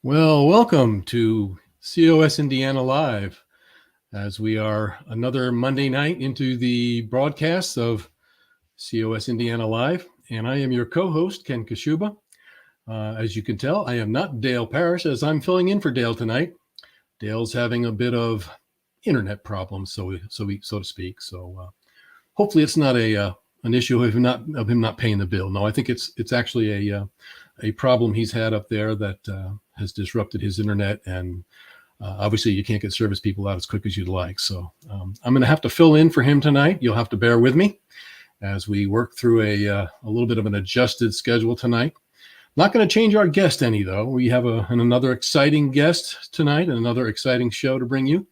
Well, welcome to COS Indiana Live, as we are another Monday night into the broadcast of COS Indiana Live, and I am your co-host, Ken Kashuba. As you can tell, I am not Dale Parrish, as I'm filling in for Dale tonight. Dale's having a bit of internet problems, so to speak. So hopefully, it's not an issue of him not paying the bill. No, I think it's actually a problem he's had up there that has disrupted his internet, and obviously you can't get service people out as quick as you'd like. So I'm going to have to fill in for him tonight. You'll have to bear with me as we work through a little bit of an adjusted schedule tonight. Not going to change our guest any, though. We have another exciting guest tonight and another exciting show to bring you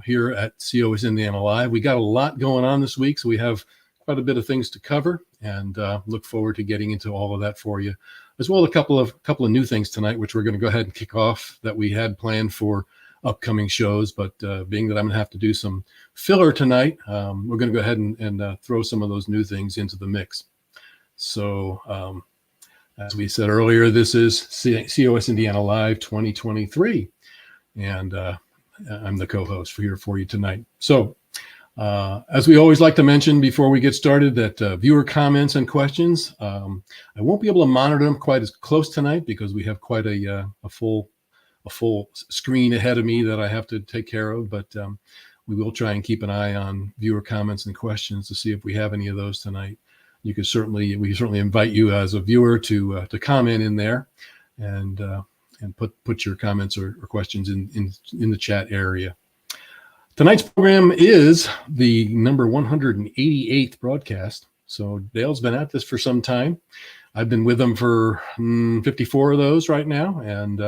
here at COS Indiana Live. We got a lot going on this week, so we have quite a bit of things to cover, and look forward to getting into all of that for you, as well as a couple of new things tonight, which we're going to go ahead and kick off that we had planned for upcoming shows. But being that I'm going to have to do some filler tonight, we're going to go ahead and throw some of those new things into the mix. So as we said earlier, this is COS Indiana Live 2023, and I'm the co-host here for you tonight. So as we always like to mention before we get started, that viewer comments and questions, I won't be able to monitor them quite as close tonight because we have quite a full screen ahead of me that I have to take care of. But we will try and keep an eye on viewer comments and questions to see if we have any of those tonight. We certainly invite you as a viewer to comment in there and put your comments or questions in the chat area. Tonight's program is the number 188th broadcast. So Dale's been at this for some time. I've been with him for 54 of those right now, and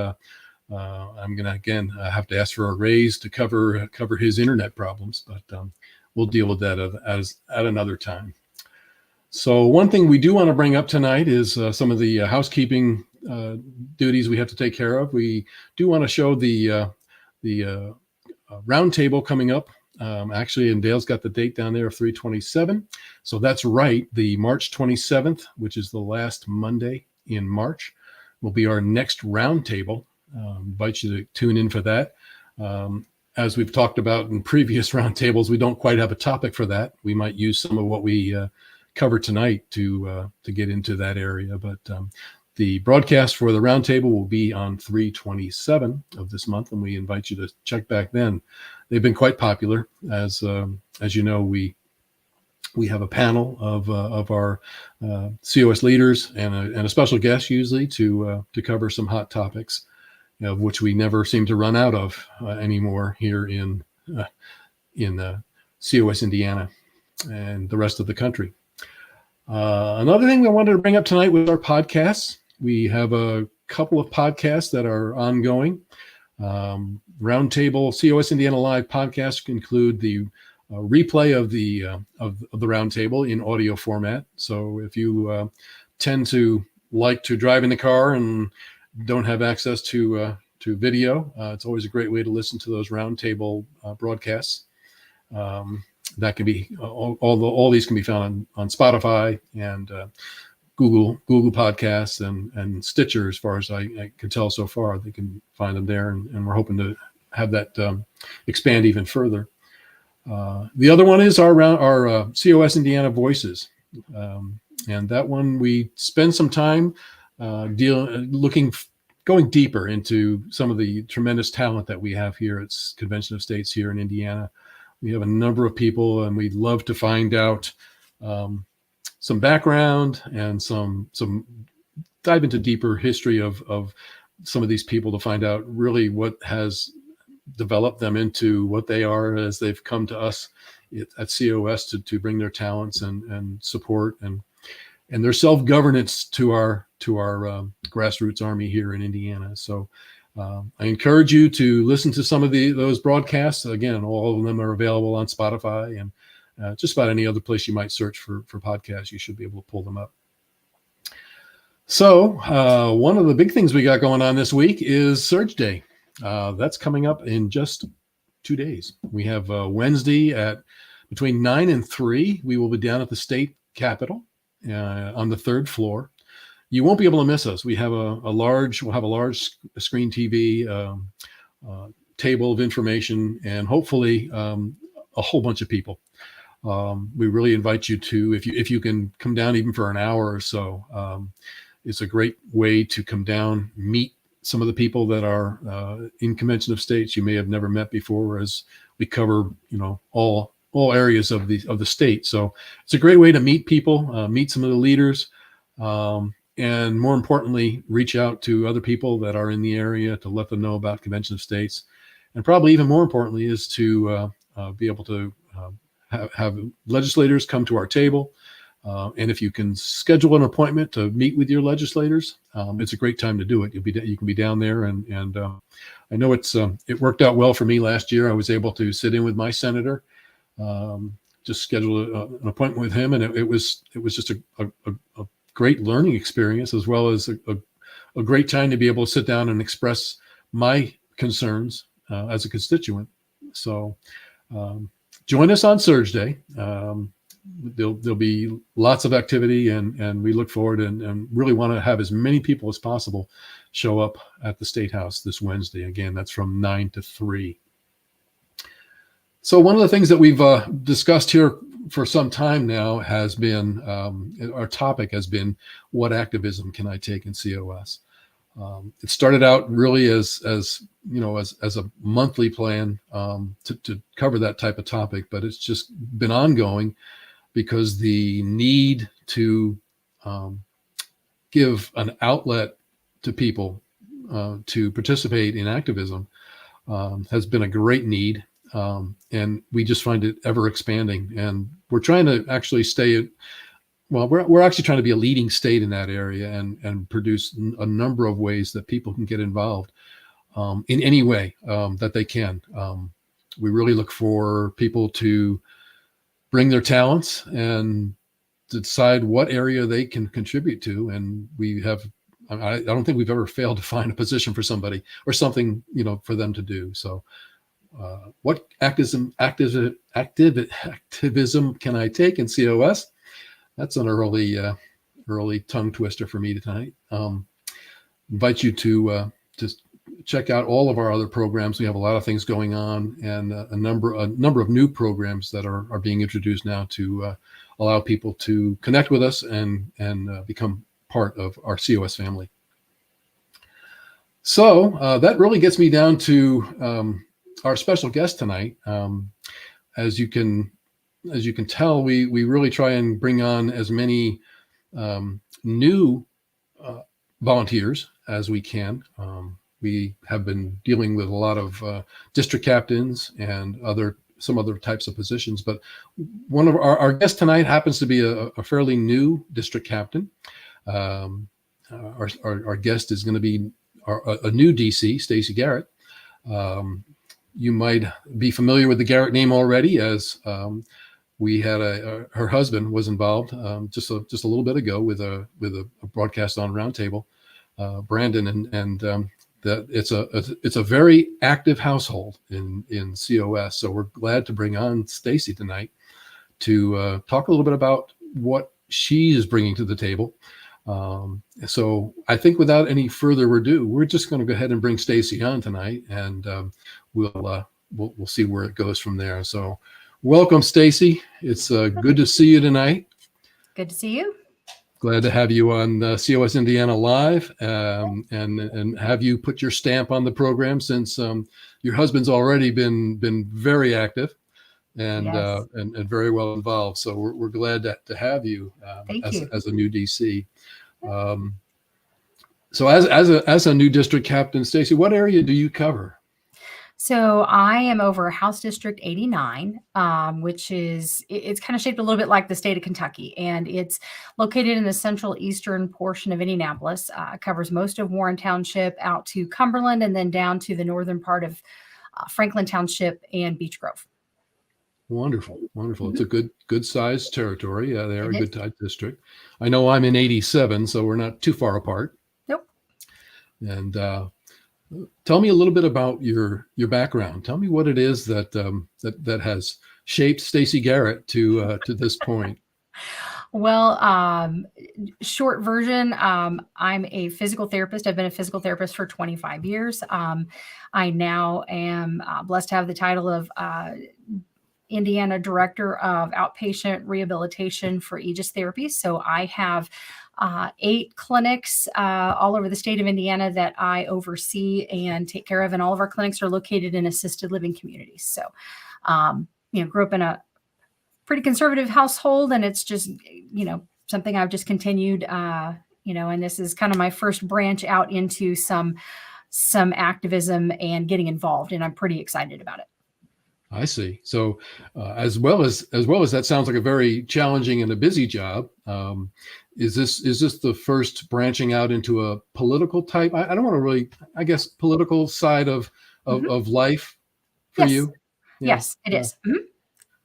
I'm gonna again have to ask for a raise to cover his internet problems, but we'll deal with that at another time. So one thing we do want to bring up tonight is some of the housekeeping duties we have to take care of. We do want to show the roundtable coming up. Actually, and Dale's got the date down there of 3/27. So that's right. The March 27th, which is the last Monday in March, will be our next roundtable. Invite you to tune in for that. As we've talked about in previous roundtables, we don't quite have a topic for that. We might use some of what we cover tonight to get into that area. But the broadcast for the roundtable will be on 3/27 of this month, and we invite you to check back then. They've been quite popular. As you know, we have a panel of our COS leaders and a special guest usually to cover some hot topics, of which we never seem to run out of anymore here in COS Indiana and the rest of the country. Another thing I wanted to bring up tonight was our podcasts. We have a couple of podcasts that are ongoing. Roundtable COS Indiana Live podcasts include the replay of the roundtable in audio format. So if you tend to like to drive in the car and don't have access to video, it's always a great way to listen to those roundtable broadcasts. That can be all these can be found on Spotify and Google Podcasts and Stitcher, as far as I can tell so far. They can find them there, and we're hoping to have that expand even further. The other one is our COS Indiana Voices, and that one we spend some time going deeper into some of the tremendous talent that we have here at Convention of States here in Indiana. We have a number of people, and we'd love to find out some background and some dive into deeper history of some of these people to find out really what has developed them into what they are as they've come to us at COS to bring their talents and support and their self-governance to our grassroots army here in Indiana. So I encourage you to listen to some of those broadcasts. Again, all of them are available on Spotify and just about any other place you might search for podcasts. You should be able to pull them up. So one of the big things we got going on this week is Surge Day. That's coming up in just 2 days. We have Wednesday at between 9 and 3. We will be down at the state capitol on the 3rd floor. you won't be able to miss us. We'll have a large screen TV, table of information, and hopefully a whole bunch of people. We really invite you to, if you can come down even for an hour or so. It's a great way to come down, meet some of the people that are in Convention of States you may have never met before, as we cover, all areas of the state. So it's a great way to meet people, meet some of the leaders, and more importantly, reach out to other people that are in the area to let them know about Convention of States. And probably even more importantly is to be able to have legislators come to our table. And if you can schedule an appointment to meet with your legislators, it's a great time to do it. You can be down there, and I know it worked out well for me last year. I was able to sit in with my senator, just schedule an appointment with him, and it was just a great learning experience, as well as a great time to be able to sit down and express my concerns as a constituent. So join us on Thursday. There'll be lots of activity, and we look forward and really want to have as many people as possible show up at the State House this Wednesday. Again, that's from 9 to 3. So one of the things that we've discussed here for some time now has been, our topic has been, what activism can I take in COS? It started out really as a monthly plan to cover that type of topic, but it's just been ongoing because the need to give an outlet to people to participate in activism has been a great need, and we just find it ever expanding. And we're trying to actually we're actually trying to be a leading state in that area and produce a number of ways that people can get involved in any way that they can. We really look for people to bring their talents and decide what area they can contribute to. And I don't think we've ever failed to find a position for somebody or something, for them to do. So what activism can I take in COS? That's an early tongue twister for me tonight. Invite you to check out all of our other programs. We have a lot of things going on, and a number of new programs that are being introduced now to allow people to connect with us and become part of our COS family. So that really gets me down to our special guest tonight. As you can tell, we really try and bring on as many new volunteers as we can. We have been dealing with a lot of district captains and some other types of positions, but one of our guests tonight happens to be a fairly new district captain. Our guest is going to be a new DC, Stacy Garrett. You might be familiar with the Garrett name already, as we had her husband was involved just a little bit ago with a broadcast on Roundtable, Brandon, and that it's a very active household in COS. So we're glad to bring on Stacy tonight to talk a little bit about what she is bringing to the table. So I think without any further ado, we're just going to go ahead and bring Stacy on tonight, and we'll see where it goes from there. So welcome, Stacy. It's good to see you tonight. Good to see you. Glad to have you on COS Indiana Live, and have you put your stamp on the program, since your husband's already been very active and Yes. and very well involved. So we're glad to have you, as a new DC. So as a new district captain, Stacy, what area do you cover? So I am over House District 89, which it's kind of shaped a little bit like the state of Kentucky, and it's located in the central eastern portion of Indianapolis. Covers most of Warren Township out to Cumberland, and then down to the northern part of Franklin Township and Beech Grove. Wonderful. Mm-hmm. It's a good sized territory. They are a good type district. I know I'm in 87, so we're not too far apart. Nope. And tell me a little bit about your background. Tell me what it is that has shaped Stacy Garrett to this point. Well, short version, I'm a physical therapist. I've been a physical therapist for 25 years. I now am blessed to have the title of Indiana Director of Outpatient Rehabilitation for Aegis Therapy. So I have 8 clinics all over the state of Indiana that I oversee and take care of, and all of our clinics are located in assisted living communities. So, grew up in a pretty conservative household, and it's just, something I've just continued, and this is kind of my first branch out into some activism and getting involved, and I'm pretty excited about it. I see. So, as well as that sounds like a very challenging and a busy job. Is this the first branching out into a political type? I don't want to really, I guess, political side of life for Yes. you. Yes, it is.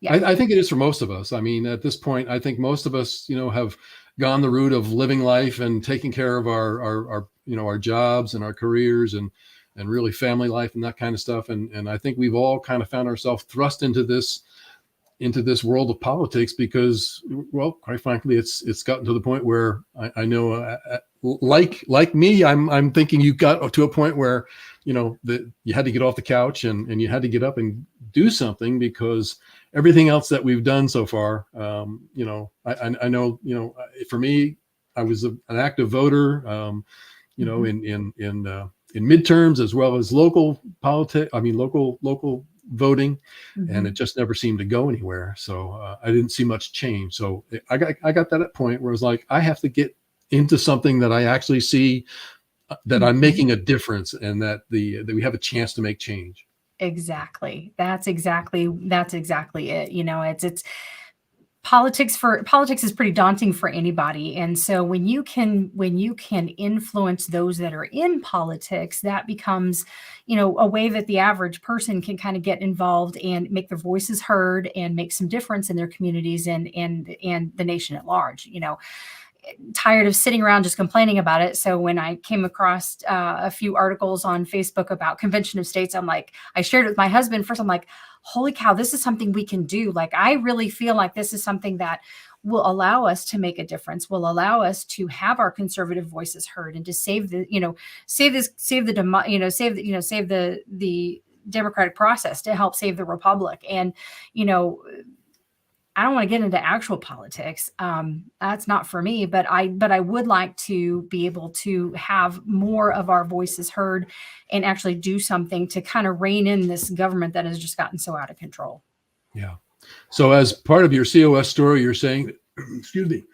Yeah. I think it is for most of us. I mean, at this point, I think most of us, have gone the route of living life and taking care of our jobs and our careers and really family life and that kind of stuff. And I think we've all kind of found ourselves thrust into this world of politics because, well, quite frankly, it's gotten to the point where I know, like me, I'm thinking you got to a point where, that you had to get off the couch and you had to get up and do something because everything else that we've done so far, I know, for me, I was an active voter, in midterms as well as local politics. I mean, local voting, and it just never seemed to go anywhere. So I didn't see much change. So I got that at point where it was like, I have to get into something that I actually see that I'm making a difference and that that we have a chance to make change. Exactly. That's exactly it. It's politics is pretty daunting for anybody. And so when you can influence those that are in politics, that becomes, a way that the average person can kind of get involved and make their voices heard and make some difference in their communities and the nation at large. Tired of sitting around just complaining about it. So when I came across a few articles on Facebook about Convention of States, I shared it with my husband first. I'm like, holy cow, this is something we can do. Like, I really feel like this is something that will allow us to make a difference, will allow us to have our conservative voices heard and to save the democratic process, to help save the republic. And, I don't want to get into actual politics. That's not for me, but I would like to be able to have more of our voices heard and actually do something to kind of rein in this government that has just gotten so out of control. Yeah. So as part of your COS story, you're saying, excuse me,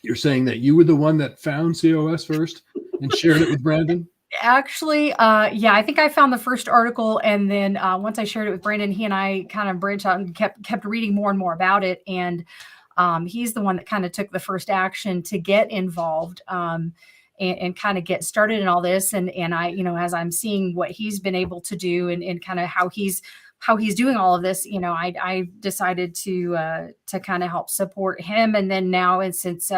you're saying that you were the one that found COS first and shared it with Brandon? Actually, I think I found the first article, and then once I shared it with Brandon, he and I kind of branched out and kept reading more and more about it. And he's the one that kind of took the first action to get involved and kind of get started in all this. And I, as I'm seeing what he's been able to do and kind of how he's doing all of this, I decided to kind of help support him. And then now, and since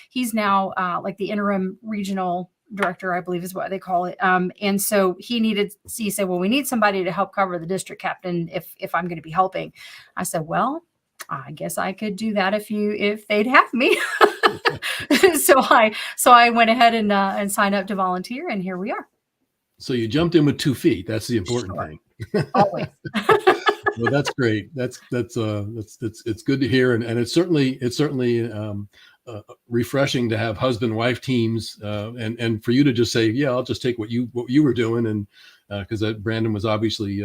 he's now like the interim regional director, I believe is what they call it. And so he said, well, we need somebody to help cover the district captain if I'm going to be helping. I said, well, I guess I could do that if they'd have me. So I went ahead and signed up to volunteer, and here we are. So you jumped in with 2 feet. That's the important thing. Always. Well, that's great. That's it's good to hear, and it's certainly refreshing to have husband-wife teams, and for you to just say, yeah, I'll just take what you were doing, and because Brandon was obviously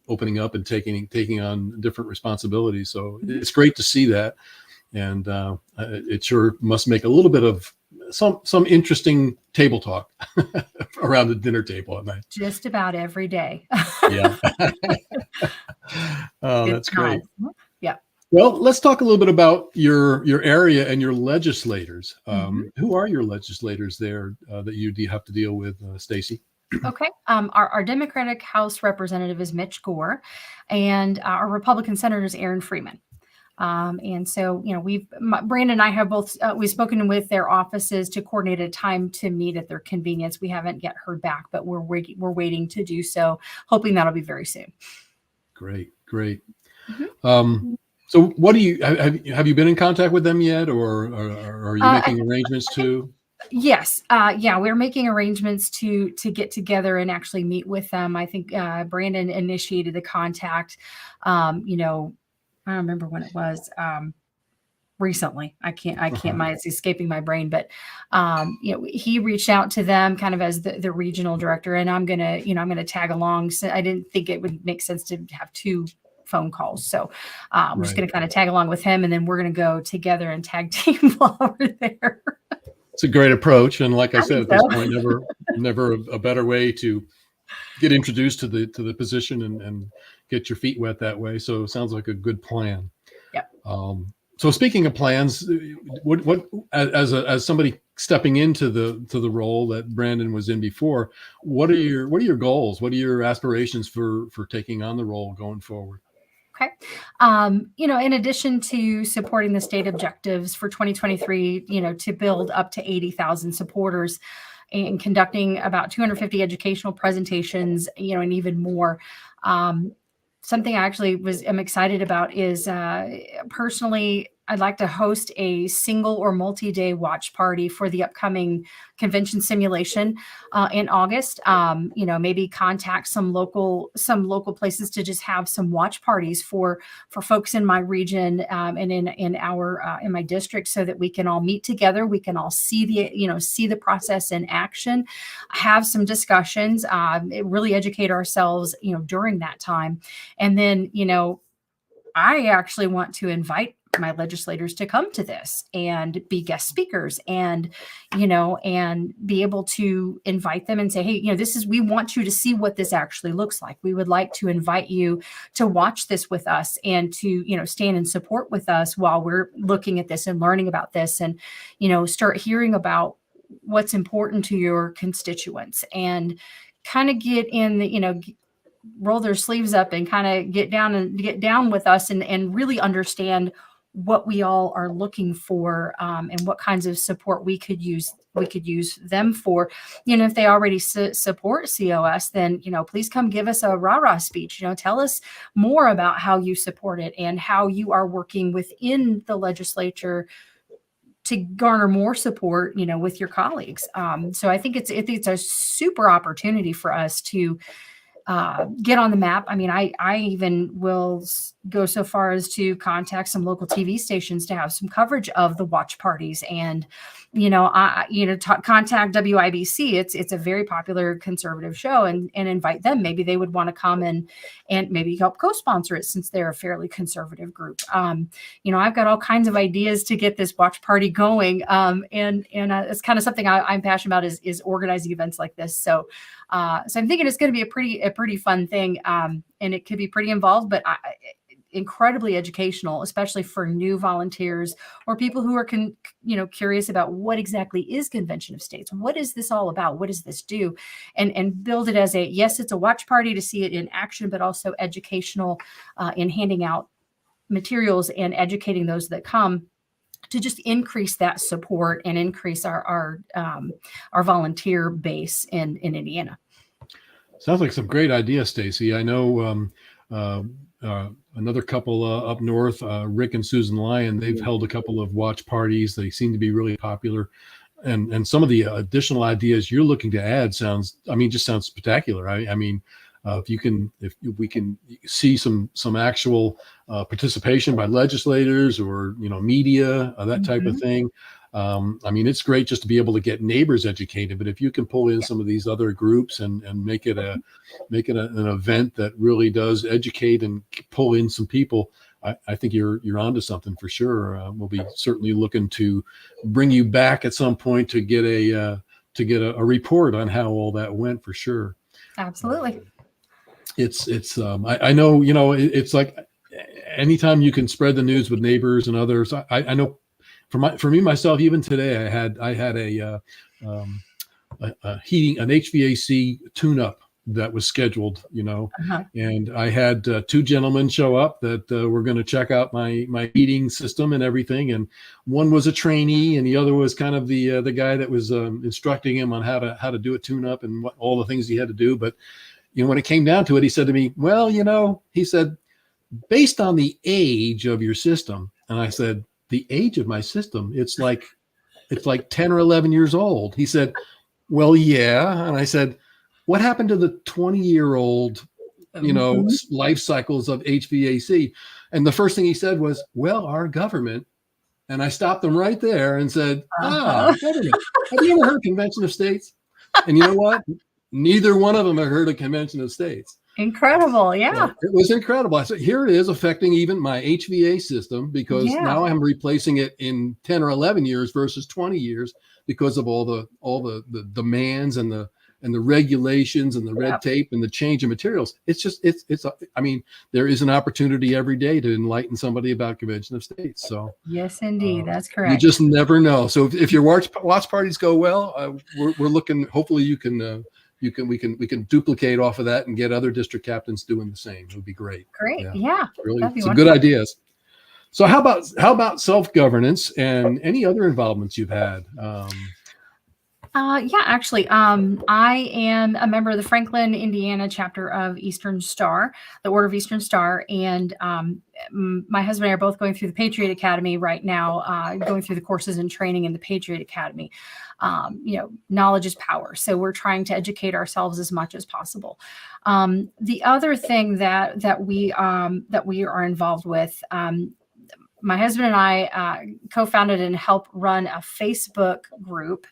opening up and taking on different responsibilities. So it's great to see that, and it sure must make a little bit of some interesting table talk around the dinner table at night. Just about every day. Yeah. Oh, that's great. Yeah. Well, let's talk a little bit about your area and your legislators. Who are your legislators there that you have to deal with, Stacy? Okay. Our Democratic House representative is Mitch Gore, and our Republican senator is Aaron Freeman. And so, Brandon and I have both, we've spoken with their offices to coordinate a time to meet at their convenience. We haven't yet heard back, but we're waiting to do so, hoping that'll be very soon. Great. So what do you have you been in contact with them yet, or are you making arrangements to? Yes. Yeah, we're making arrangements to get together and actually meet with them. I think Brandon initiated the contact. You know, I don't remember when it was. Recently, I can't. It's escaping my brain, but you know, he reached out to them kind of as the regional director, and I'm gonna tag along. So I didn't think it would make sense to have two phone calls, so I'm just Right. gonna kind of tag along with him, and then we're gonna go together and tag team while we're there. It's a great approach, and like I I said, think at this so. point, never a better way to get introduced to the position and get your feet wet that way. So it sounds like a good plan. Yep. So speaking of plans, what as somebody stepping into the role that Brandon was in before, what are your goals? What are your aspirations for taking on the role going forward? Okay. You know, in addition to supporting the state objectives for 2023, you know, to build up to 80,000 supporters and conducting about 250 educational presentations, you know, and even more. Um, Something I actually am excited about is personally, I'd like to host a single or multi-day watch party for the upcoming convention simulation in August. You know, maybe contact some local places to just have some watch parties for folks in my region and in my district, so that we can all meet together. We can all see the process in action, have some discussions, really educate ourselves, you know, during that time, and then, you know, I actually want to invite my legislators to come to this and be guest speakers, and, you know, and be able to invite them and say, hey, you know, we want you to see what this actually looks like. We would like to invite you to watch this with us and to, you know, stand in support with us while we're looking at this and learning about this, and, you know, start hearing about what's important to your constituents, and kind of get in the, you know, roll their sleeves up and kind of get down with us, and really understand what we all are looking for, and what kinds of support we could use them for. You know, if they already support COS, then, you know, please come give us a rah-rah speech. You know, tell us more about how you support it and how you are working within the legislature to garner more support, you know, with your colleagues. So I think it's a super opportunity for us to get on the map. I mean, I even will go so far as to contact some local TV stations to have some coverage of the watch parties, and, you know, contact WIBC. It's a very popular conservative show, and invite them. Maybe they would want to come and maybe help co-sponsor it, since they're a fairly conservative group. You know, I've got all kinds of ideas to get this watch party going, and it's kind of something I'm passionate about, is organizing events like this. So I'm thinking it's going to be a pretty fun thing, and it could be pretty involved, but incredibly educational, especially for new volunteers or people who are curious about what exactly is Convention of States. What is this all about? What does this do? And build it as it's a watch party to see it in action, but also educational in handing out materials and educating those that come, to just increase that support and increase our volunteer base in Indiana. Sounds like some great ideas, Stacy. I know another couple up north, Rick and Susan Lyon. They've held a couple of watch parties. They seem to be really popular, and some of the additional ideas you're looking to add sounds spectacular. I mean, if we can see some actual participation by legislators or, you know, media, that type of thing. I mean, it's great just to be able to get neighbors educated, but if you can pull in some of these other groups and make it an event that really does educate and pull in some people, I think you're onto something for sure. We'll be certainly looking to bring you back at some point to get a report on how all that went, for sure. Absolutely. I know, you know, it's like anytime you can spread the news with neighbors and others. I know for me myself, even today, I had a heating, an HVAC tune-up that was scheduled, you know, and I had two gentlemen show up that were going to check out my heating system and everything, and one was a trainee, and the other was kind of the guy that was instructing him on how to do a tune-up and all the things he had to do. But, you know, when it came down to it, he said to me, well, you know, he said, based on the age of your system. And I said, the age of my system? It's like 10 or 11 years old. He said, well, yeah. And I said, what happened to the 20-year-old, life cycles of HVAC? And the first thing he said was, well, our government. And I stopped him right there and said, government. Have you ever heard Convention of States? And you know what? Neither one of them had heard of Convention of States. Incredible. Yeah. So it was incredible. I said, here it is affecting even my HVA system, because now I'm replacing it in 10 or 11 years versus 20 years because of all the demands and the regulations and the red tape and the change in materials. I mean, there is an opportunity every day to enlighten somebody about Convention of States. So yes, indeed. That's correct. You just never know. So if your watch parties go well, we're looking, hopefully we can duplicate off of that and get other district captains doing the same. It would be great. Great. Yeah. Really, some good ideas. So how about self-governance and any other involvements you've had? Actually, I am a member of the Franklin, Indiana chapter of Eastern Star, the Order of Eastern Star. And my husband and I are both going through the Patriot Academy right now, going through the courses and training in the Patriot Academy. Knowledge is power. So we're trying to educate ourselves as much as possible. The other thing that we are involved with, my husband and I co-founded and helped run a Facebook group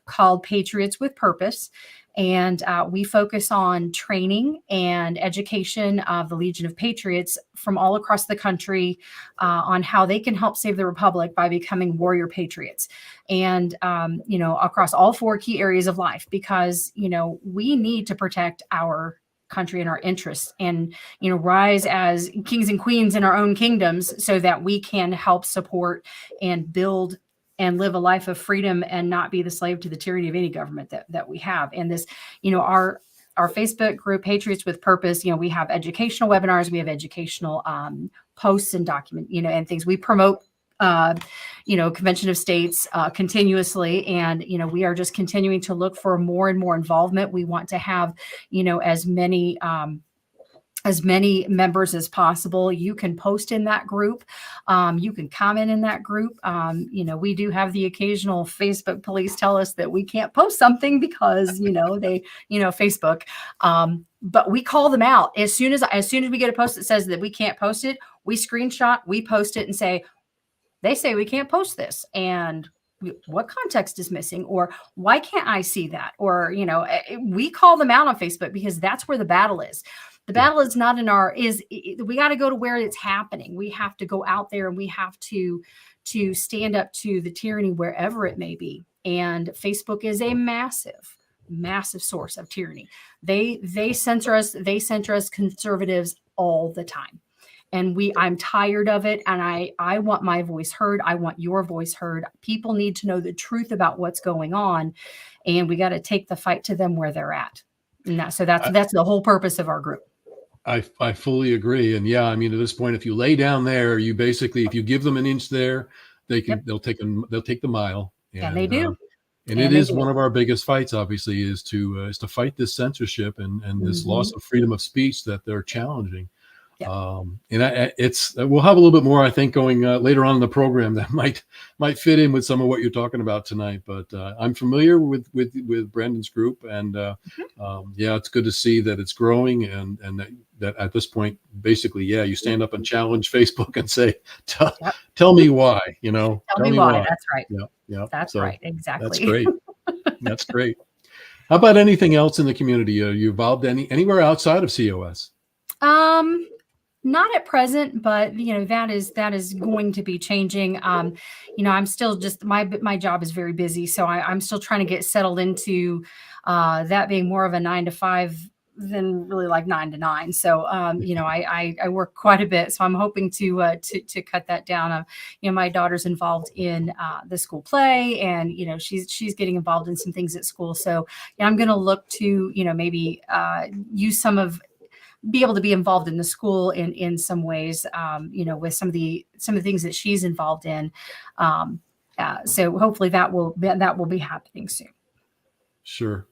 called Patriots with Purpose. And we focus on training and education of the Legion of Patriots from all across the country on how they can help save the Republic by becoming warrior patriots. And, across all 4 key areas of life, because, we need to protect our country and our interests and, rise as kings and queens in our own kingdoms so that we can help support and build and live a life of freedom and not be the slave to the tyranny of any government that we have. And this, our Facebook group, Patriots with Purpose, we have educational webinars, we have educational posts and document, and things. We promote, Convention of States continuously. And, we are just continuing to look for more and more involvement. We want to have, as many members as possible. You can post in that group. You can comment in that group. We do have the occasional Facebook police tell us that we can't post something because, Facebook. But we call them out as soon as we get a post that says that we can't post it. We screenshot, we post it and say, they say we can't post this. And what context is missing, or why can't I see that? Or, we call them out on Facebook because that's where the battle is. The battle is not we got to go to where it's happening. We have to go out there and we have to stand up to the tyranny wherever it may be. And Facebook is a massive, massive source of tyranny. They censor us. They censor us conservatives all the time. And I'm tired of it. And I want my voice heard. I want your voice heard. People need to know the truth about what's going on. And we got to take the fight to them where they're at. And that's the whole purpose of our group. I fully agree. And at this point, if you lay down there, you basically, if you give them an inch there, they'll take the mile. And they do. And it is one of our biggest fights, obviously, is to fight this censorship and this loss of freedom of speech that they're challenging. Yeah. We'll have a little bit more, I think, going later on in the program that might fit in with some of what you're talking about tonight. But I'm familiar with Brandon's group, and it's good to see that it's growing, and that at this point, basically, you stand up and challenge Facebook and say, "Tell me why," Tell me why. That's right. Yeah. That's right. Exactly. That's great. That's great. How about anything else in the community? Are you involved anywhere outside of COS? Not at present, but that is going to be changing. I'm still just my job is very busy, so I'm still trying to get settled into that being more of a 9 to 5 than really like 9 to 9. So I work quite a bit, so I'm hoping to cut that down. My daughter's involved in the school play, and she's getting involved in some things at school. So I'm going to look to maybe use be able to be involved in the school in some ways, with some of the things that she's involved in. So hopefully that will be happening soon. Sure.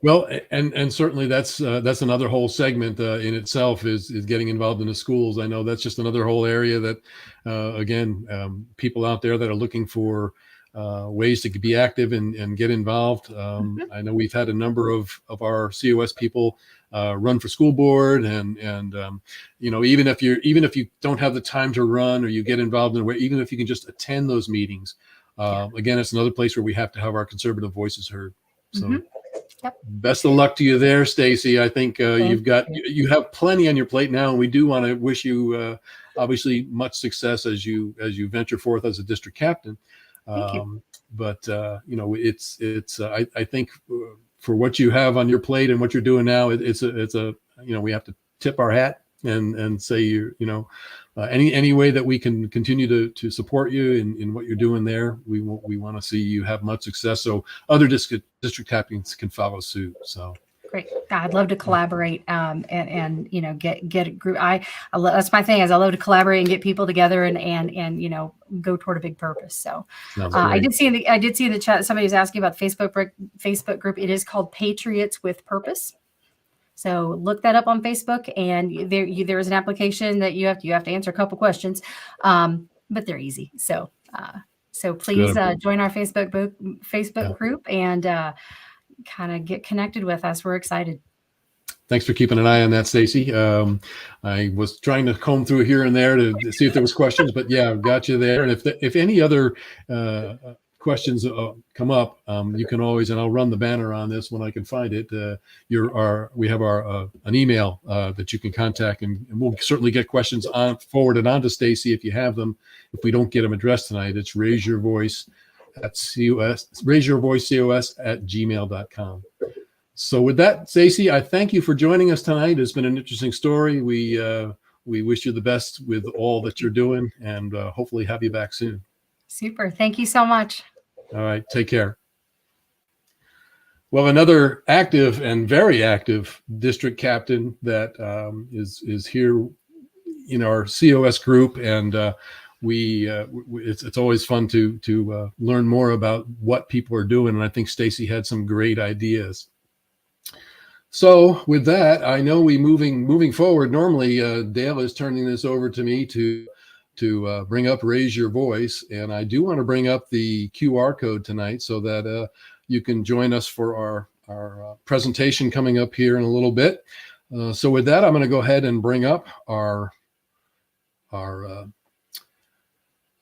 Well, and certainly that's another whole segment in itself is getting involved in the schools. I know that's just another whole area that, again, people out there that are looking for ways to be active and get involved. I know we've had a number of our COS people run for school board, and even if you don't have the time to run or you get involved in a way, even if you can just attend those meetings, again, it's another place where we have to have our conservative voices heard. So. Yep. Best of luck to you there, Stacy. I think you have plenty on your plate now, and we do want to wish you obviously much success as you venture forth as a district captain. Thank you. But I think for what you have on your plate and what you're doing now, it's a we have to tip our hat and say any way that we can continue to support you in what you're doing there. We want to see you have much success, so other district captains can follow suit. So great. I'd love to collaborate and get a group. That's my thing is I love to collaborate and get people together and go toward a big purpose. So I did see in the chat somebody was asking about the Facebook group. It is called Patriots with Purpose. So look that up on Facebook, and there is an application that you have to answer a couple questions, but they're easy. So please join our Facebook group and kind of get connected with us. We're excited. Thanks for keeping an eye on that, Stacy. I was trying to comb through here and there to see if there was questions, but yeah, I've got you there. And if any other questions come up, you can always, and I'll run the banner on this when I can find it. We have an email that you can contact, and we'll certainly get questions forwarded on to Stacy if you have them. If we don't get them addressed tonight, it's raiseyourvoicecos@gmail.com. So with that, Stacy, I thank you for joining us tonight. It's been an interesting story. We wish you the best with all that you're doing, and hopefully have you back soon. Super. Thank you so much. All right. Take care. Well, another active and very active district captain that is here in our COS group, and it's always fun to learn more about what people are doing. And I think Stacy had some great ideas. So with that, I know moving forward. Normally, Dale is turning this over to me to bring up Raise Your Voice, and I do want to bring up the QR code tonight so that you can join us for our presentation coming up here in a little bit. So with that, I'm going to go ahead and bring up our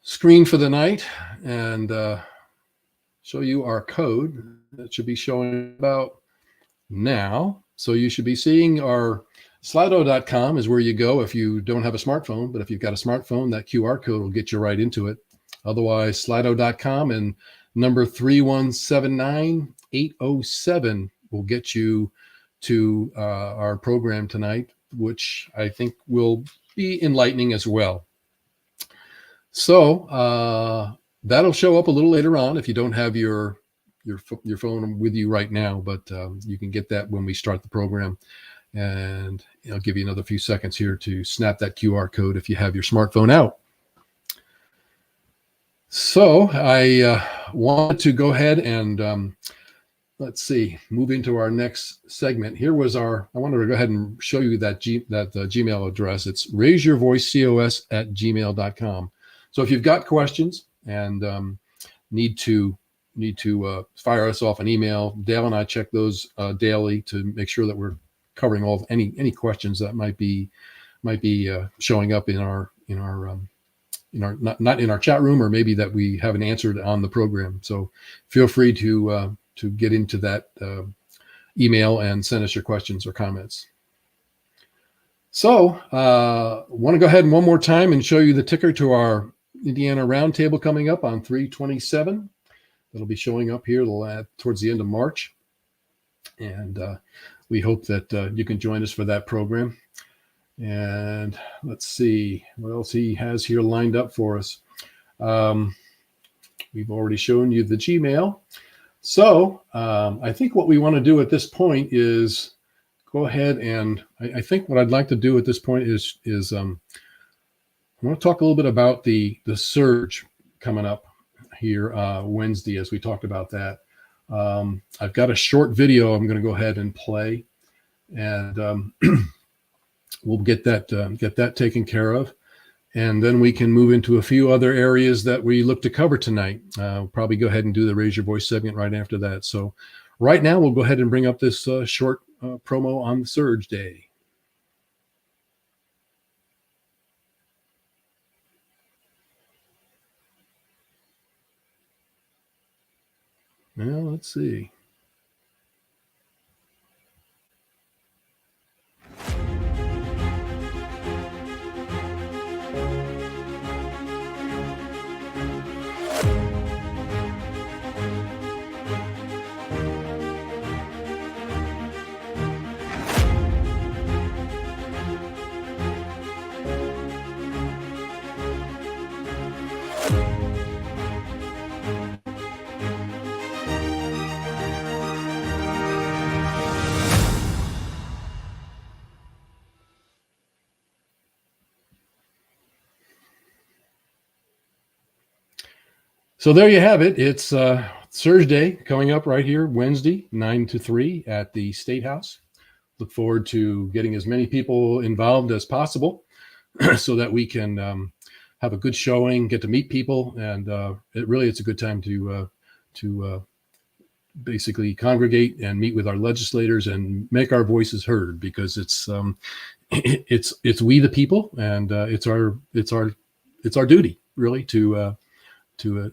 screen for the night and show you our code that should be showing about now. So you should be seeing our Slido.com is where you go if you don't have a smartphone, but if you've got a smartphone, that QR code will get you right into it. Otherwise, Slido.com and number 3179807 will get you to our program tonight, which I think will be enlightening as well. So that'll show up a little later on if you don't have your phone with you right now, but you can get that when we start the program. And I'll give you another few seconds here to snap that QR code if you have your smartphone out. So I wanted to go ahead and let's see, move into our next segment. I wanted to go ahead and show you that Gmail address. It's raiseyourvoicecos@gmail.com. So if you've got questions and need to fire us off an email, Dale and I check those daily to make sure that we're covering all of any questions that might be showing up in our not in our chat room, or maybe that we haven't answered on the program. So feel free to get into that email and send us your questions or comments. So want to go ahead and one more time and show you the ticker to our Indiana Roundtable coming up on 3/27. That'll be showing up here towards the end of March. And we hope that you can join us for that program. And let's see what else he has here lined up for us. We've already shown you the Gmail. So I think what we want to do at this point is go ahead and I think what I'd like to do at this point is I want to talk a little bit about the surge coming up here Wednesday, as we talked about that. I've got a short video I'm going to go ahead and play, and we'll get that taken care of. And then we can move into a few other areas that we look to cover tonight. We'll probably go ahead and do the Raise Your Voice segment right after that. So right now, we'll go ahead and bring up this short promo on Surge Day. Well, let's see. So there you have it. It's Surge Day coming up right here, Wednesday, 9 to 3 at the State House. Look forward to getting as many people involved as possible so that we can have a good showing, get to meet people, and it's a good time to basically congregate and meet with our legislators and make our voices heard, because it's we the people, and it's our duty really to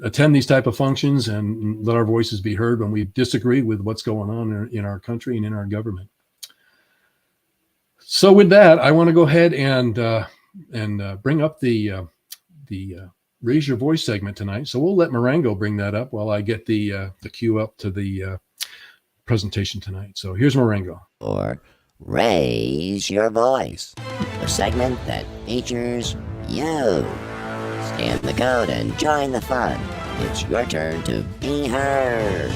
attend these type of functions and let our voices be heard when we disagree with what's going on in our country and in our government. So with that, I want to go ahead and bring up the Raise Your Voice segment tonight. So we'll let Marengo bring that up while I get the cue up to the presentation tonight. So here's Marengo. Or Raise Your Voice, the segment that features you. Scan the code and join the fun. It's your turn to be heard.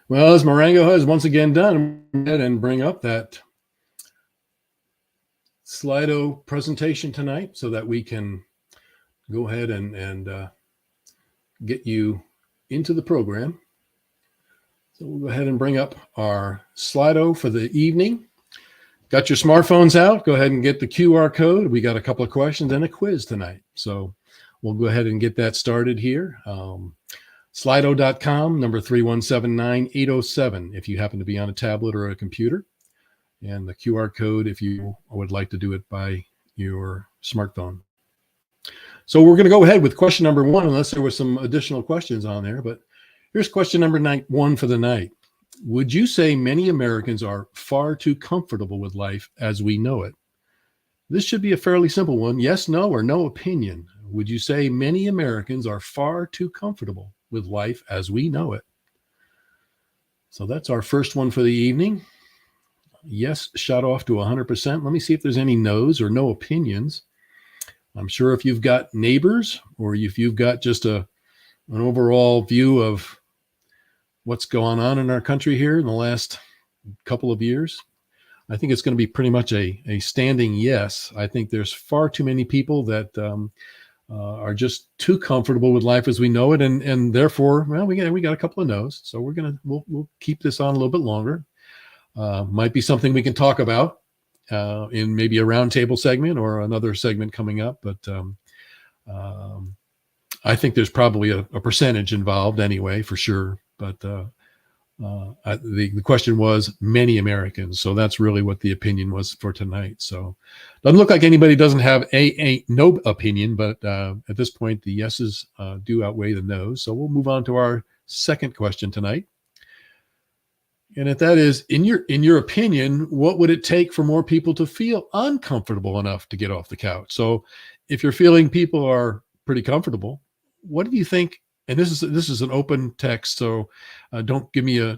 Well, as Marengo has once again done, and bring up that Slido presentation tonight so that we can go ahead and get you into the program. So we'll go ahead and bring up our Slido for the evening. Got your smartphones out? Go ahead and get the QR code. We got a couple of questions and a quiz tonight. So we'll go ahead and get that started here. Slido.com, number 3179807, if you happen to be on a tablet or a computer. And the QR code if you would like to do it by your smartphone. So we're going to go ahead with question number 1, unless there were some additional questions on there. But here's question number 1 for the night. Would you say many Americans are far too comfortable with life as we know it? This should be a fairly simple one. Yes, no, or no opinion. Would you say many Americans are far too comfortable with life as we know it? So that's our first one for the evening. Yes, shot off to 100%. Let me see if there's any no's or no opinions. I'm sure if you've got neighbors, or if you've got just an overall view of what's going on in our country here in the last couple of years, I think it's going to be pretty much a standing yes. I think there's far too many people that are just too comfortable with life as we know it, and therefore, well, we got a couple of no's. So we'll keep this on a little bit longer. Might be something we can talk about in maybe a roundtable segment or another segment coming up, but I think there's probably a percentage involved anyway, for sure. But the question was many Americans, so that's really what the opinion was for tonight. So doesn't look like anybody doesn't have a no opinion, but at this point the yeses do outweigh the no's. So we'll move on to our second question tonight. And if that is, in your opinion, what would it take for more people to feel uncomfortable enough to get off the couch? So if you're feeling people are pretty comfortable, what do you think? And this is an open text, so don't give me a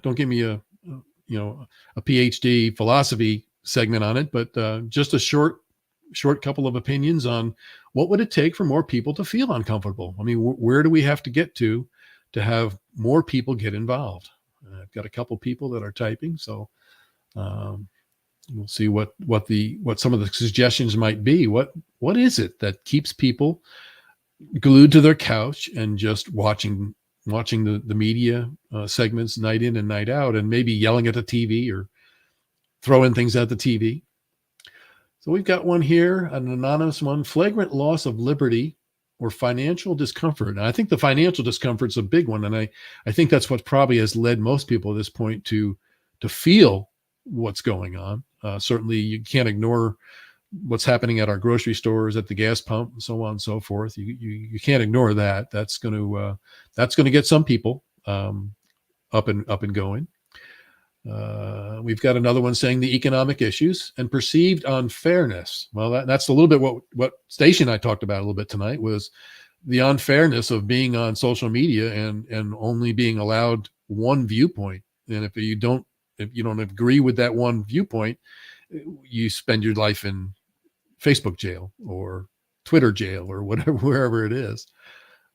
PhD philosophy segment on it, but just a short couple of opinions on what would it take for more people to feel uncomfortable. I mean, where do we have to get to have more people get involved? I've got a couple people that are typing, so We'll see what some of the suggestions might be. What is it that keeps people glued to their couch and just watching the media segments night in and night out, and maybe yelling at the TV or throwing things at the TV? So we've got one here, an anonymous one: flagrant loss of liberty or financial discomfort. And I think the financial discomfort's a big one, and I think that's what probably has led most people at this point to feel what's going on. Certainly, you can't ignore what's happening at our grocery stores, at the gas pump, and so on and so forth. You can't ignore that. That's going to get some people up and going. We've got another one saying the economic issues and perceived unfairness. Well, that's a little bit what Stacy and I talked about a little bit tonight, was the unfairness of being on social media and only being allowed one viewpoint. And if you don't agree with that one viewpoint, you spend your life in Facebook jail or Twitter jail or whatever, wherever it is.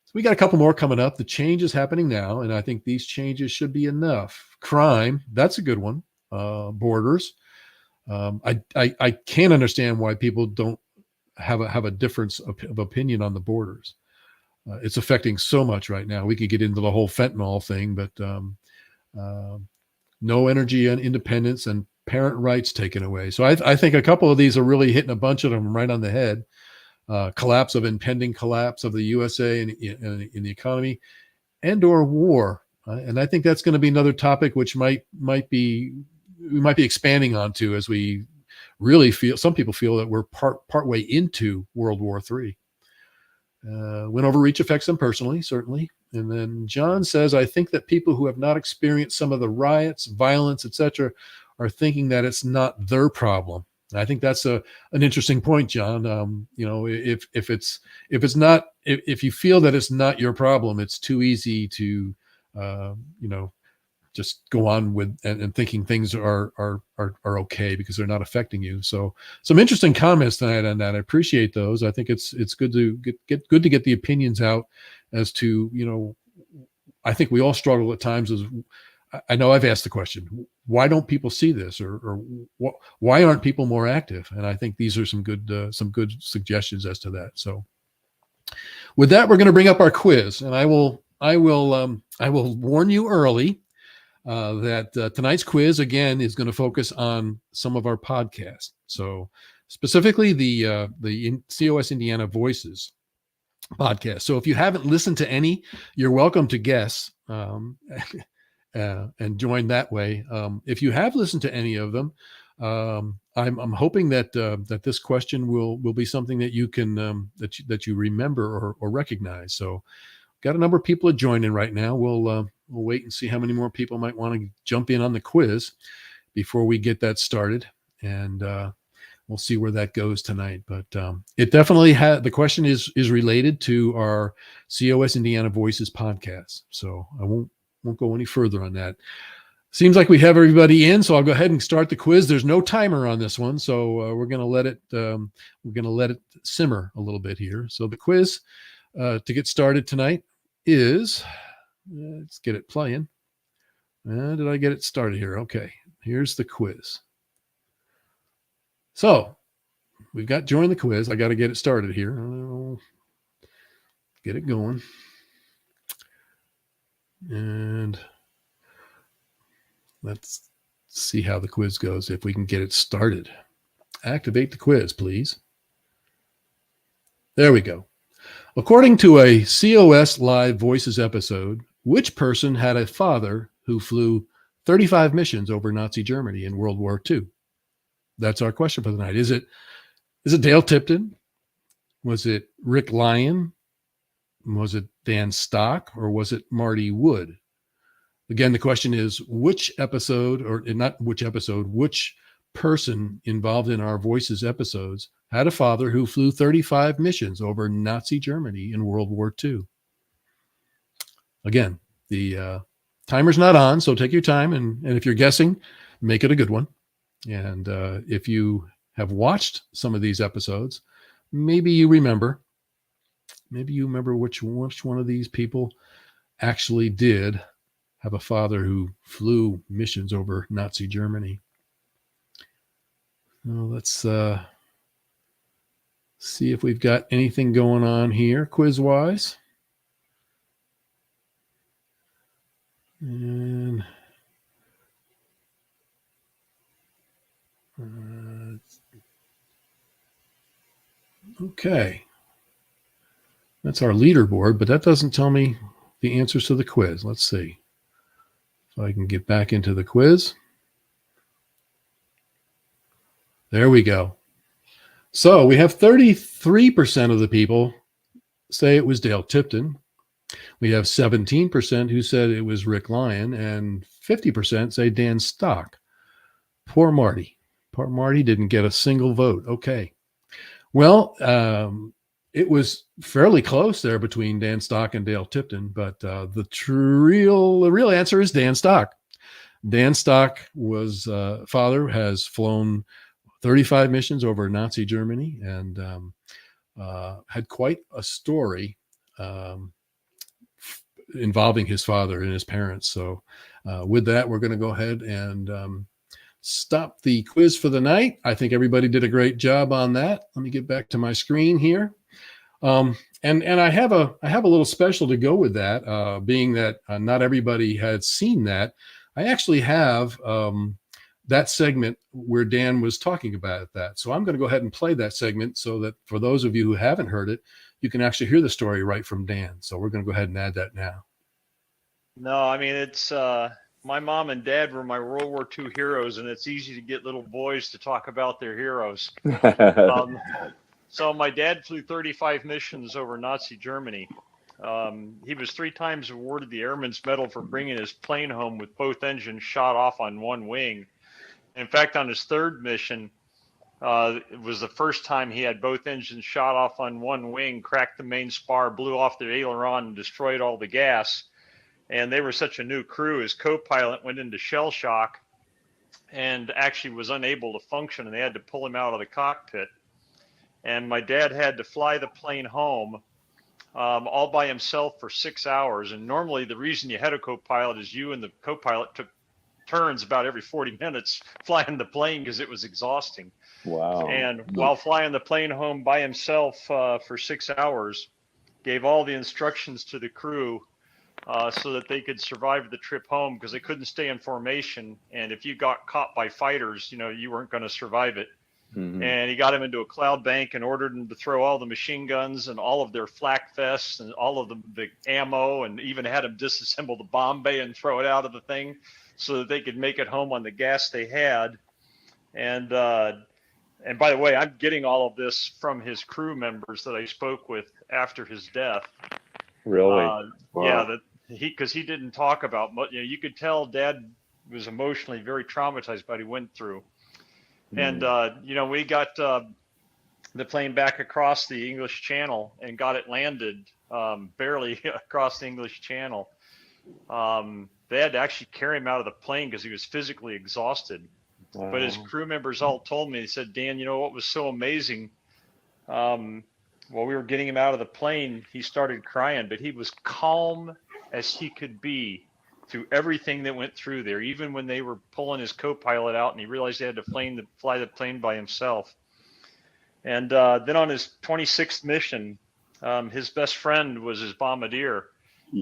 So we got a couple more coming up. The change is happening now, and I think these changes should be enough. Crime, that's a good one. Borders. I can't understand why people don't have a difference of opinion on the borders. It's affecting so much right now. We could get into the whole fentanyl thing, but no energy and independence and parent rights taken away. So I think a couple of these are really hitting a bunch of them right on the head. Impending collapse of the USA in the economy, and/or war. And I think that's going to be another topic which we might be expanding onto, as we really feel, some people feel that we're partway into World War III. When overreach affects them personally, certainly. And then John says, I think that people who have not experienced some of the riots, violence, etc., are thinking that it's not their problem. I think that's an interesting point, John. If you feel that it's not your problem, it's too easy to, just go on with and thinking things are okay because they're not affecting you. So some interesting comments tonight on that. I appreciate those. I think it's good to get the opinions out as to, I think we all struggle at times. I know I've asked the question, why don't people see this, or why aren't people more active? And I think these are some good suggestions as to that. So with that, we're going to bring up our quiz, and I will warn you early that tonight's quiz again is going to focus on some of our podcasts. So specifically the COS Indiana Voices podcast. So if you haven't listened to any, you're welcome to guess and join that way. If you have listened to any of them, I'm hoping that this question will be something that you can that you remember or recognize. So got a number of people joining right now. We'll wait and see how many more people might want to jump in on the quiz before we get that started, and we'll see where that goes tonight. But it definitely the question is related to our COS Indiana Voices podcast, so I won't go any further on that. Seems like we have everybody in, so I'll go ahead and start the quiz. There's no timer on this one, so we're going to let it simmer a little bit here. So the quiz to get started tonight is, let's get it playing. Did I get it started here? Okay, here's the quiz. So we've got join the quiz. I got to get it started here. I'll get it going. And let's see how the quiz goes, if we can get it started. Activate the quiz, please. There we go. According to a COS Live Voices episode, which person had a father who flew 35 missions over Nazi Germany in World War II? That's our question for the night. Is it Dale Tipton? Was it Rick Lyon? Was it Dan Stock, or was it Marty Wood? Again, the question is which person involved in our Voices episodes had a father who flew 35 missions over Nazi Germany in World War II. Again, the timer's not on, so take your time, and if you're guessing, make it a good one. And if you have watched some of these episodes, maybe you remember which one of these people actually did have a father who flew missions over Nazi Germany. Well, let's see if we've got anything going on here quiz-wise. And okay. That's our leaderboard, but that doesn't tell me the answers to the quiz. Let's see if I can get back into the quiz. There we go. So we have 33% of the people say it was Dale Tipton. We have 17% who said it was Rick Lyon, and 50% say Dan Stock. Poor Marty. Poor Marty didn't get a single vote. Okay. Well, it was fairly close there between Dan Stock and Dale Tipton, but the real answer is Dan Stock. Dan Stock was father has flown 35 missions over Nazi Germany and had quite a story involving his father and his parents. So with that, we're going to go ahead and stop the quiz for the night. I think everybody did a great job on that. Let me get back to my screen here. And I have a little special to go with that, being that not everybody had seen that. I actually have that segment where Dan was talking about that. So I'm going to go ahead and play that segment so that for those of you who haven't heard it, you can actually hear the story right from Dan. So we're going to go ahead and add that now. No, I mean, it's my mom and dad were my World War II heroes, and it's easy to get little boys to talk about their heroes. So my dad flew 35 missions over Nazi Germany. He was 3 times awarded the Airman's Medal for bringing his plane home with both engines shot off on one wing. In fact, on his 3rd mission, it was the first time he had both engines shot off on one wing, cracked the main spar, blew off the aileron, and destroyed all the gas. And they were such a new crew, his co-pilot went into shell shock and actually was unable to function, and they had to pull him out of the cockpit. And my dad had to fly the plane home all by himself for 6 hours. And normally the reason you had a co-pilot is you and the co-pilot took turns about every 40 minutes flying the plane because it was exhausting. Wow. And while flying the plane home by himself for 6 hours, gave all the instructions to the crew so that they could survive the trip home, because they couldn't stay in formation. And if you got caught by fighters, you weren't going to survive it. Mm-hmm. And he got him into a cloud bank and ordered them to throw all the machine guns and all of their flak vests and all of the ammo, and even had them disassemble the bomb bay and throw it out of the thing so that they could make it home on the gas they had. And by the way, I'm getting all of this from his crew members that I spoke with after his death. Really? Wow. Yeah, because he didn't talk about much. You could tell Dad was emotionally very traumatized by what he went through. And, we got the plane back across the English Channel and got it landed barely across the English Channel. They had to actually carry him out of the plane because he was physically exhausted. Wow. But his crew members all told me, they said, Dan, what was so amazing? While we were getting him out of the plane, he started crying, but he was calm as he could be through everything that went through there, even when they were pulling his co-pilot out and he realized he had to fly the plane by himself. And then on his 26th mission, his best friend was his bombardier,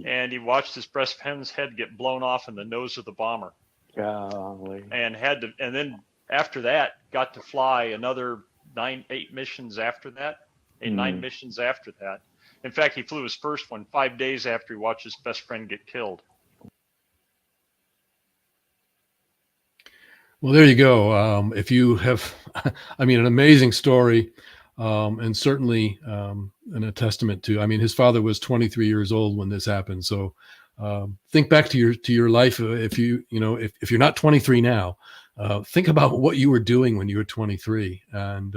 and he watched his best friend's head get blown off in the nose of the bomber. Golly. And then after that, got to fly another 8 missions after that, 9 missions after that. In fact, he flew his first one 5 days after he watched his best friend get killed. Well, there you go. If you have, an amazing story, and certainly a testament to. His father was 23 years old when this happened. So think back to your life. If if you're not 23 now, think about what you were doing when you were 23, and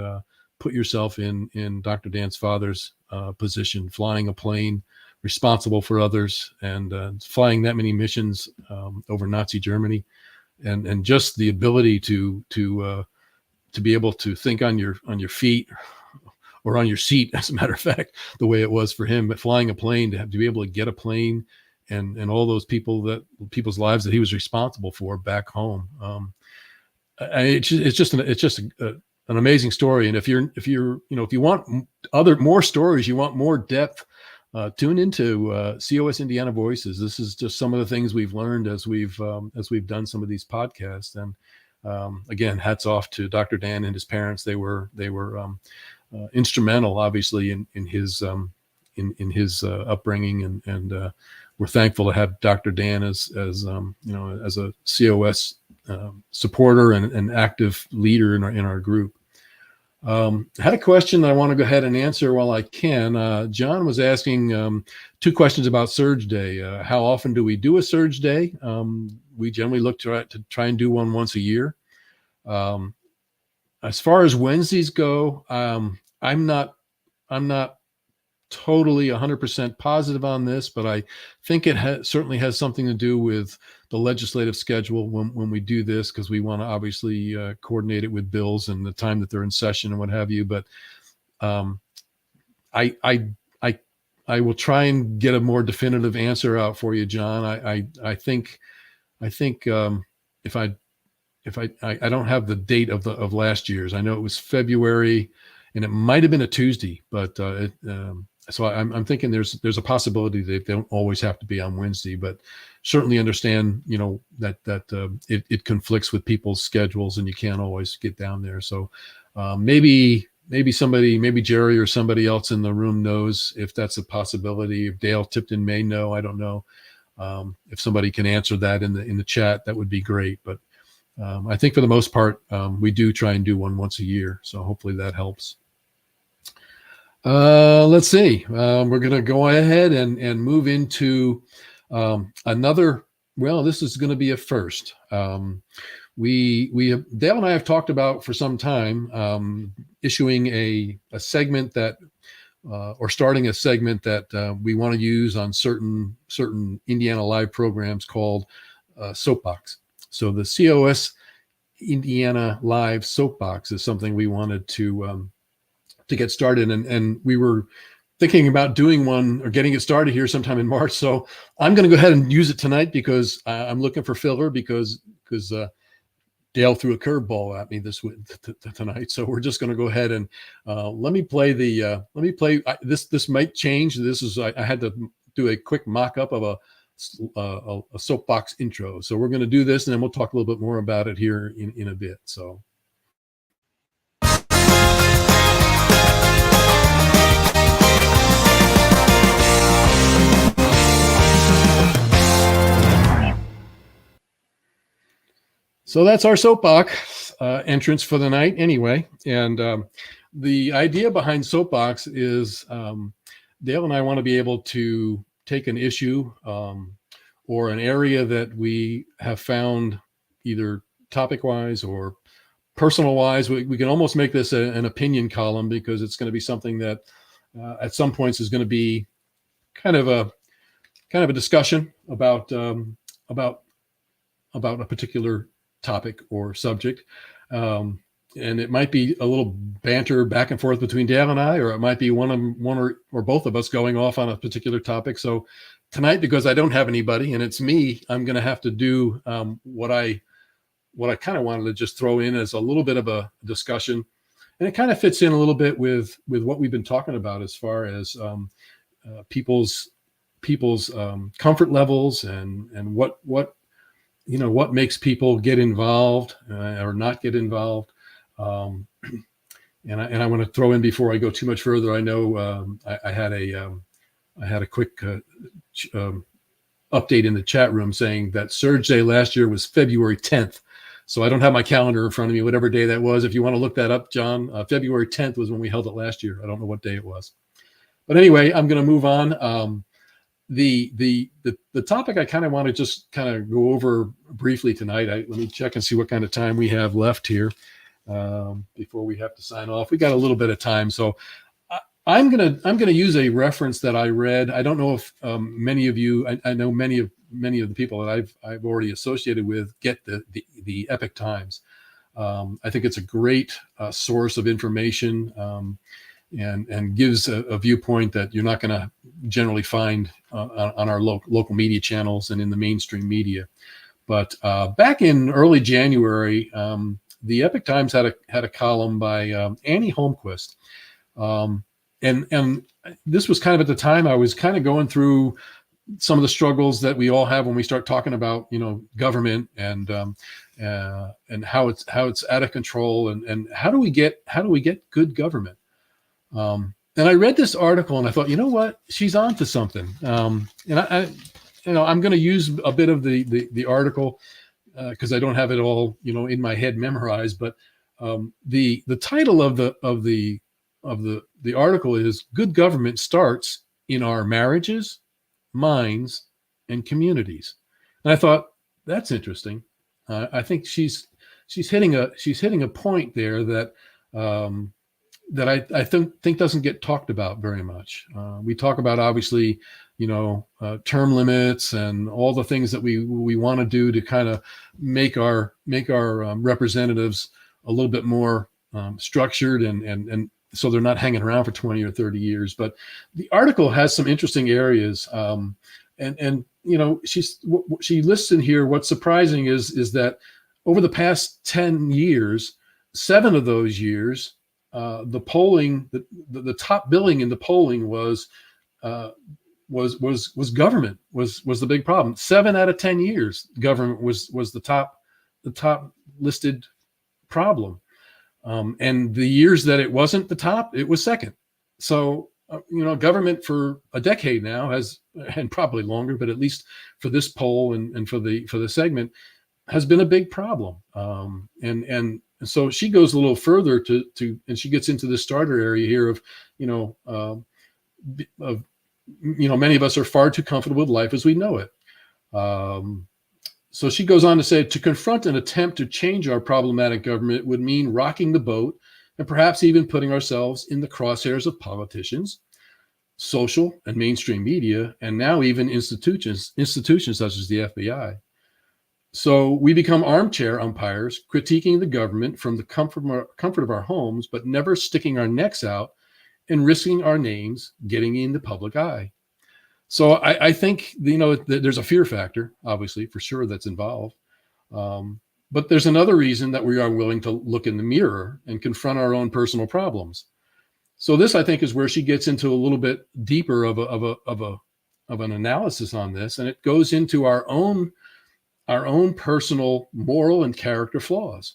put yourself in Dr. Dan's father's position, flying a plane, responsible for others, and flying that many missions over Nazi Germany. And just the ability to be able to think on your feet or on your seat, as a matter of fact, the way it was for him, but flying a plane, to be able to get a plane and all those people's lives that he was responsible for back home. It's just a an amazing story. And if you want more stories, you want more depth, tune into COS Indiana Voices. This is just some of the things we've learned as we've done some of these podcasts. And again, hats off to Dr. Dan and his parents. They were instrumental, obviously, in his upbringing, and we're thankful to have Dr. Dan as a COS supporter and an active leader in our group. I had a question that I want to go ahead and answer while I can. John was asking 2 questions about Surge Day. How often do we do a Surge Day? We generally look to try and do one once a year. As far as Wednesdays go, I'm not totally 100% positive on this, but I think it certainly has something to do with the legislative schedule when we do this, because we want to obviously coordinate it with bills and the time that they're in session and what have you. But I will try and get a more definitive answer out for you, John. I think if I don't have the date of last year's. I know it was February, and it might have been a Tuesday, but so I'm thinking there's a possibility that they don't always have to be on Wednesday, but certainly understand that it conflicts with people's schedules and you can't always get down there. So maybe somebody, maybe Jerry or somebody else in the room knows if that's a possibility. If Dale Tipton may know, I don't know. If somebody can answer that in the chat, that would be great. But I think for the most part, we do try and do one once a year. So hopefully that helps. Let's see. We're going to go ahead and move into another. Well, this is going to be a first. Dale and I have talked about for some time issuing a segment that, or starting a segment that we want to use on certain Indiana Live programs called Soapbox. So the COS Indiana Live Soapbox is something we wanted to get started, and we were thinking about doing one or getting it started here sometime in March. So I'm going to go ahead and use it tonight because I'm looking for filler because Dale threw a curveball at me tonight. So we're just going to go ahead and let me play this might change. This is I had to do a quick mock-up of a soapbox intro. So we're going to do this, and then we'll talk a little bit more about it here in a bit. So. So that's our soapbox entrance for the night anyway. And the idea behind Soapbox is Dale and I want to be able to take an issue or an area that we have found either topic-wise or personal-wise. We can almost make this an opinion column because it's going to be something that at some points is going to be kind of a discussion about a particular topic or subject. And it might be a little banter back and forth between Dale and I, or it might be one or both of us going off on a particular topic. So tonight, because I don't have anybody and it's me, I'm going to have to do what I kind of wanted to just throw in as a little bit of a discussion. And it kind of fits in a little bit with what we've been talking about as far as people's comfort levels and what makes people get involved or not get involved. And I want to throw in before I go too much further. I know I had a quick update in the chat room saying that Surge Day last year was February 10th. So I don't have my calendar in front of me, whatever day that was. If you want to look that up, John, February 10th was when we held it last year. I don't know what day it was. But anyway, I'm going to move on. The topic I kind of want to just kind of go over briefly tonight. Let me check and see what kind of time we have left here before we have to sign off. We got a little bit of time, so I'm gonna use a reference that I read. I don't know if many of you. I know many of the people that I've already associated with get the Epic Times. I think it's a great source of information. And gives a viewpoint that you're not going to generally find on our local media channels and in the mainstream media. But back in early January, the Epoch Times had a column by Annie Holmquist, and this was kind of at the time I was kind of going through some of the struggles that we all have when we start talking about, government and how it's out of control, and how do we get good government. And I read this article and I thought, you know what, she's on to something. And I'm going to use a bit of the article because I don't have it all, in my head memorized. But the title of the article is "Good Government Starts in Our Marriages, Minds, and Communities." And I thought, that's interesting. I think she's hitting a point there that I think doesn't get talked about very much. We talk about, obviously, term limits and all the things that we want to do to kind of make our representatives a little bit more structured and so they're not hanging around for 20 or 30 years. But the article has some interesting areas. And she lists in here, what's surprising is that over the past 10 years, 7 of those years, the polling, the top billing in the polling was government was the big problem. 7 out of 10 years, government was the top listed problem. And the years that it wasn't the top, it was second. So, government for a decade now has, and probably longer, but at least for this poll and for the segment, has been a big problem. And so she goes a little further and she gets into the starter area here of, many of us are far too comfortable with life as we know it. So she goes on to say, to confront an attempt to change our problematic government would mean rocking the boat and perhaps even putting ourselves in the crosshairs of politicians, social and mainstream media, and now even institutions such as the FBI. So we become armchair umpires, critiquing the government from the comfort of our homes, but never sticking our necks out and risking our names getting in the public eye. So I think, there's a fear factor, obviously, for sure, that's involved. But there's another reason that we are willing to look in the mirror and confront our own personal problems. So this, I think, is where she gets into a little bit deeper of an analysis on this, and it goes into our own personal moral and character flaws.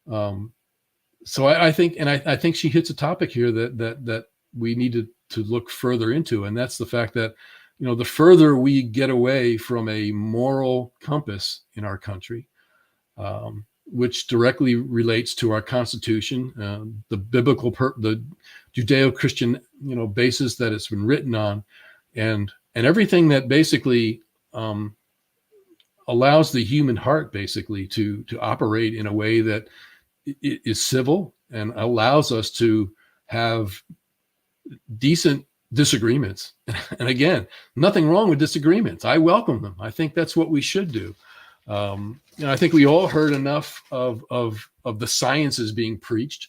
So I think she hits a topic here that we need to look further into, and that's the fact that the further we get away from a moral compass in our country, which directly relates to our Constitution, the biblical, the Judeo-Christian basis that it's been written on, and everything that basically allows the human heart basically to operate in a way that is civil and allows us to have decent disagreements. And again, nothing wrong with disagreements. I welcome them. I think that's what we should do. I think we all heard enough of the sciences being preached.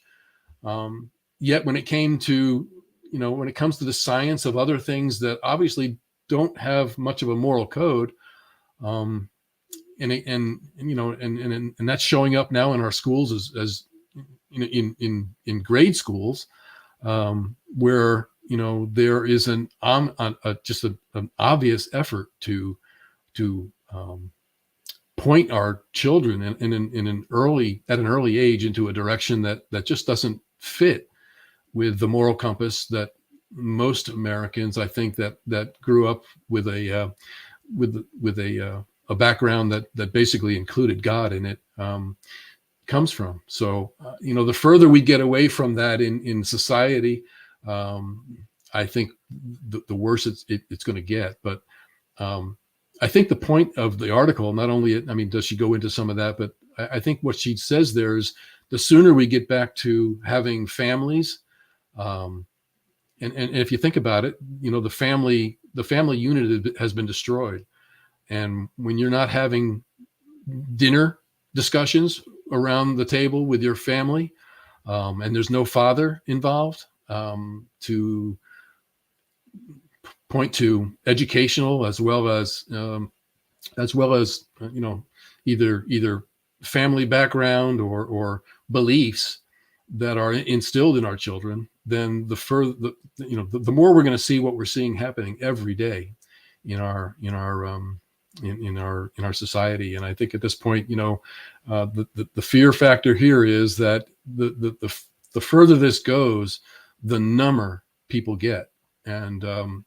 Yet when it came to, when it comes to the science of other things that obviously don't have much of a moral code, and that's showing up now in our schools as in grade schools, where there is just an obvious effort to point our children at an early age into a direction that just doesn't fit with the moral compass that most Americans, I think, that grew up with a background that basically included God in it, comes from. So, the further we get away from that in society, I think the worse it's going to get. But I think the point of the article, not only, does she go into some of that, but I think what she says there is the sooner we get back to having families, and if you think about it, the family unit has been destroyed. And when you're not having dinner discussions around the table with your family, and there's no father involved to point to educational as well as either family background or beliefs that are instilled in our children, then the more we're going to see what we're seeing happening every day in our society. And I think at this point, the fear factor here is that the further this goes, the number people get. And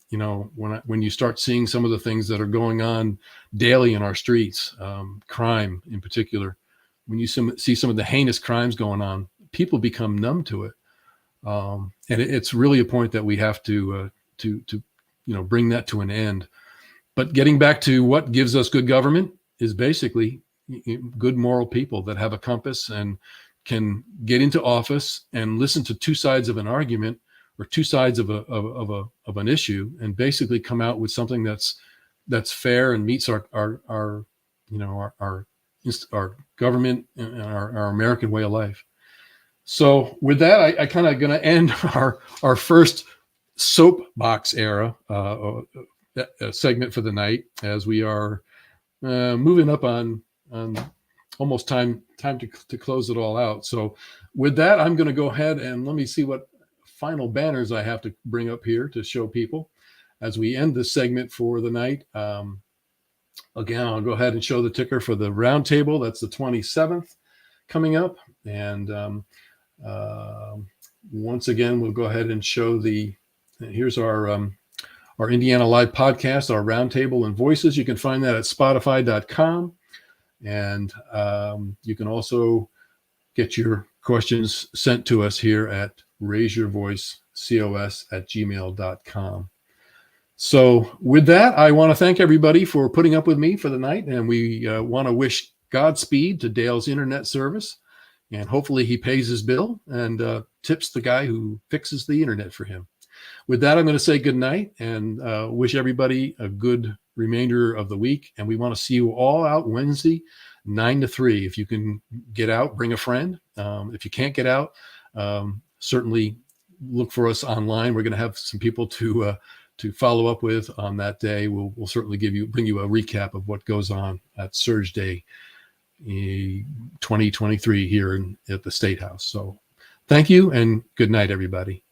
when you start seeing some of the things that are going on daily in our streets, crime in particular, when you see some of the heinous crimes going on, people become numb to it. And it's really a point that we have to bring that to an end. But getting back to what gives us good government is basically good moral people that have a compass and can get into office and listen to two sides of an argument or two sides of an issue, and basically come out with something that's fair and meets our government and our American way of life. So with that, I kind of going to end our first soapbox era segment for the night, as we are moving up on almost time to close it all out. So with that, I'm going to go ahead and let me see what final banners I have to bring up here to show people as we end this segment for the night. Again, I'll go ahead and show the ticker for the roundtable. That's the 27th coming up. And once again, we'll go ahead and show here's our Indiana Live podcast, our roundtable and voices. You can find that at spotify.com. And you can also get your questions sent to us here at raiseyourvoicecos@gmail.com. So with that, I want to thank everybody for putting up with me for the night. And we want to wish Godspeed to Dale's internet service. And hopefully he pays his bill and tips the guy who fixes the internet for him. With that, I'm going to say good night and wish everybody a good remainder of the week. And we want to see you all out Wednesday, 9 to 3. If you can get out, bring a friend. If you can't get out, certainly look for us online. We're going to have some people to follow up with on that day. We'll certainly bring you a recap of what goes on at Surge Day 2023 here at the State House. So thank you and good night, everybody.